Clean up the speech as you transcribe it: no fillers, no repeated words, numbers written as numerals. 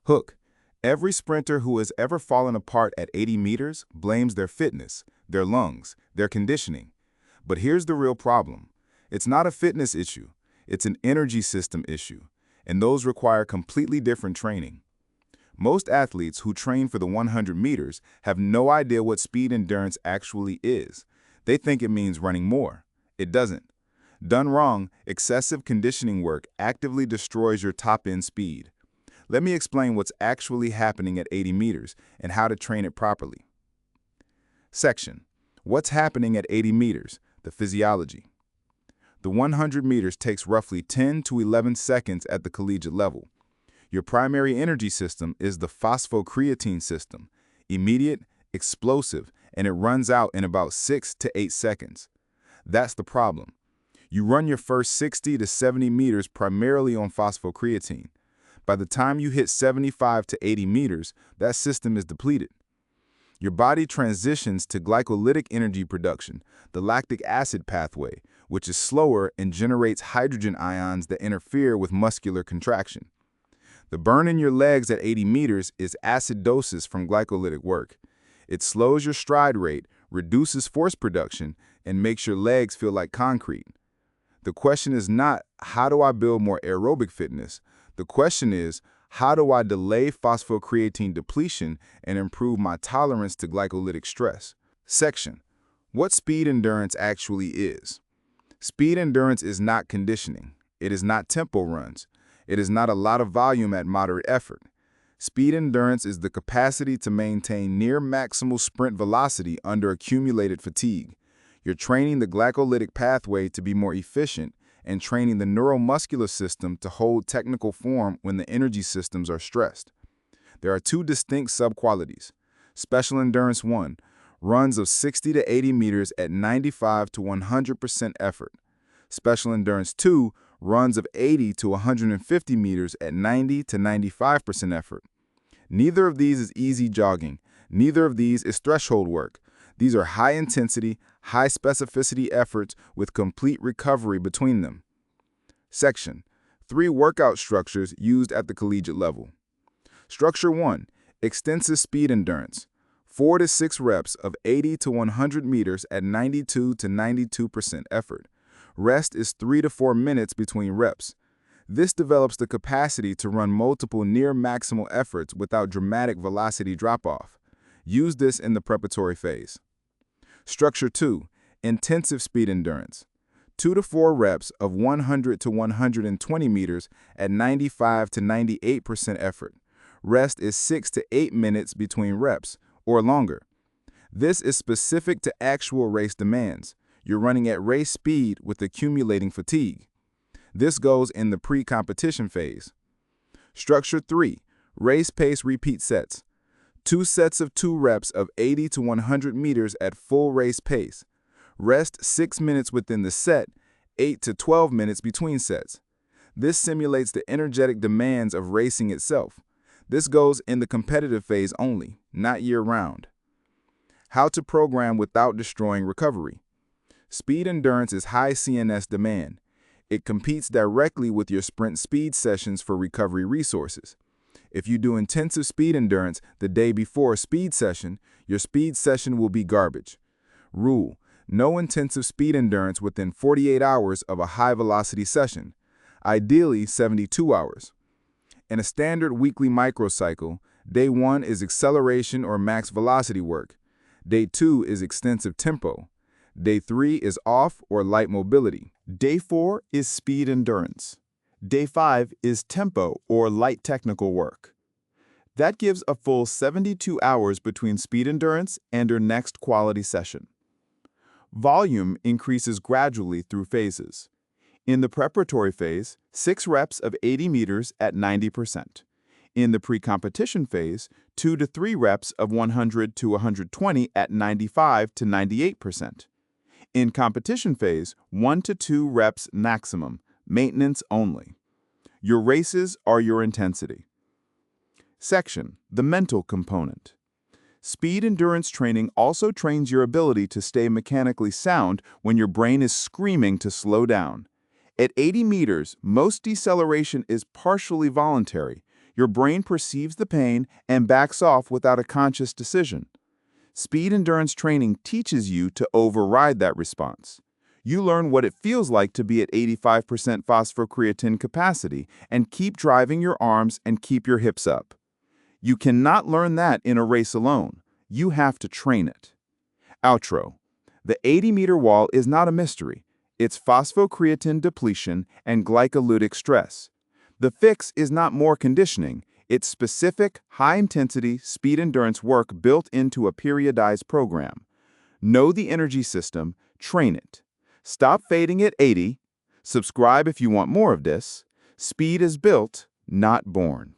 Hook. Every sprinter who has ever fallen apart at 80 meters blames their fitness, their lungs, their conditioning. But here's the real problem. It's not a fitness issue. It's an energy system issue, and those require completely different training. Most athletes who train for the 100 meters have no idea what speed endurance actually is. They think it means running more. It doesn't. Done wrong, excessive conditioning work actively destroys your top-end speed. Let me explain what's actually happening at 80 meters and how to train it properly. Section: What's happening at 80 meters? The physiology. The 100 meters takes roughly 10 to 11 seconds at the collegiate level. Your primary energy system is the phosphocreatine system, immediate, explosive, and it runs out in about 6 to 8 seconds. That's the problem. You run your first 60 to 70 meters primarily on phosphocreatine. By the time you hit 75 to 80 meters, that system is depleted. Your body transitions to glycolytic energy production, the lactic acid pathway, which is slower and generates hydrogen ions that interfere with muscular contraction. The burn in your legs at 80 meters is acidosis from glycolytic work. It slows your stride rate, reduces force production, and makes your legs feel like concrete. The question is not, how do I build more aerobic fitness? The question is, how do I delay phosphocreatine depletion and improve my tolerance to glycolytic stress? Section: What speed endurance actually is. Speed endurance is not conditioning. It is not tempo runs. It is not a lot of volume at moderate effort. Speed endurance is the capacity to maintain near maximal sprint velocity under accumulated fatigue. You're training the glycolytic pathway to be more efficient and training the neuromuscular system to hold technical form when the energy systems are stressed. There are two distinct subqualities. Special Endurance 1, runs of 60 to 80 meters at 95 to 100% effort. Special Endurance 2, runs of 80 to 150 meters at 90 to 95% effort. Neither of these is easy jogging. Neither of these is threshold work. These are high-intensity, high-specificity efforts with complete recovery between them. Section: 3 workout structures used at the collegiate level. Structure 1, extensive speed endurance. 4 to 6 reps of 80 to 100 meters at 92 to 92% effort. Rest is 3 to 4 minutes between reps. This develops the capacity to run multiple near-maximal efforts without dramatic velocity drop-off. Use this in the preparatory phase. Structure 2, intensive speed endurance. 2 to 4 reps of 100 to 120 meters at 95 to 98% effort. Rest is 6 to 8 minutes between reps, or longer. This is specific to actual race demands. You're running at race speed with accumulating fatigue. This goes in the pre-competition phase. Structure 3, race pace repeat sets. 2 sets of 2 reps of 80 to 100 meters at full race pace. Rest 6 minutes within the set, 8 to 12 minutes between sets. This simulates the energetic demands of racing itself. This goes in the competitive phase only, not year-round. How to program without destroying recovery. Speed endurance is high CNS demand. It competes directly with your sprint speed sessions for recovery resources. If you do intensive speed endurance the day before a speed session, your speed session will be garbage. Rule: no intensive speed endurance within 48 hours of a high-velocity session, ideally 72 hours. In a standard weekly microcycle, day 1 is acceleration or max velocity work. Day 2 is extensive tempo. Day 3 is off or light mobility. Day 4 is speed endurance. Day 5 is tempo or light technical work. That gives a full 72 hours between speed endurance and your next quality session. Volume increases gradually through phases. In the preparatory phase, 6 reps of 80 meters at 90%. In the pre-competition phase, 2 to 3 reps of 100 to 120 at 95 to 98%. In competition phase, 1 to 2 reps maximum, maintenance only. Your races are your intensity. Section: the mental component. Speed endurance training also trains your ability to stay mechanically sound when your brain is screaming to slow down. At 80 meters, most deceleration is partially voluntary. Your brain perceives the pain and backs off without a conscious decision. Speed endurance training teaches you to override that response. You learn what it feels like to be at 85% phosphocreatine capacity and keep driving your arms and keep your hips up. You cannot learn that in a race alone. You have to train it. Outro. The 80-meter wall is not a mystery. It's phosphocreatine depletion and glycolytic stress. The fix is not more conditioning. It's specific, high-intensity speed endurance work built into a periodized program. Know the energy system, train it. Stop fading at 80. Subscribe if you want more of this. Speed is built, not born.